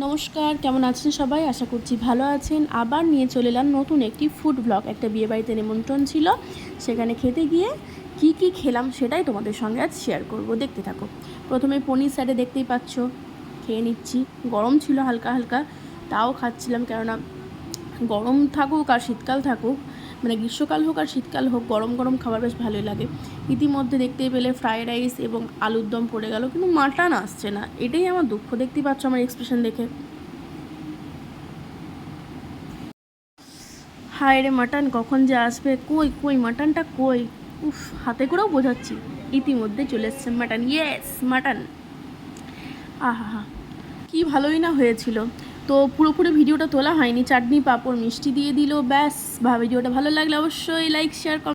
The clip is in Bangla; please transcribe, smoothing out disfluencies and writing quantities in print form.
নমস্কার, কেমন আছেন সবাই? আশা করছি ভালো আছেন। আবার নিয়ে চলে এলাম নতুন একটি ফুড ব্লগ। একটা বিয়েবাড়িতে নিমন্ত্রণ ছিল, সেখানে খেতে গিয়ে কি খেলাম সেটাই তোমাদের সঙ্গে আজ শেয়ার করব। দেখতে থাকো। প্রথমে পনির সাইডে দেখতেই পাচ্ছ, খেয়ে নিচ্ছি। গরম ছিল হালকা হালকা, তাও খাচ্ছিলাম, কেননা গরম থাকুক আর শীতকাল থাকুক, মানে গ্রীষ্মকাল হোক আর শীতকাল হোক, গরম গরম খাবার বেশ ভালোই লাগে। ইতিমধ্যে দেখতেই পেলে ফ্রায়েড রাইস এবং আলুর দম পড়ে গেল, কিন্তু মাটন আসছে না। এটাই আমার দুঃখ। দেখতেই পাচ্ছ আমার এক্সপ্রেশন দেখে। হায় রে, মাটন কখন যে আসবে? কই কই মাটনটা কই? উফ, হাতে করেও বোঝাচ্ছি। ইতিমধ্যে চলে এসছে মাটন। Yes, mutton. আহা হা, কী ভালোই না হয়েছিল। তো পুরোপুরি ভিডিওটা তোলা হয়নি, চাটনি পাঁপড় মিষ্টি দিয়ে দিল, ব্যাস। ভিডিওটা ভালো লাগলে অবশ্যই লাইক শেয়ার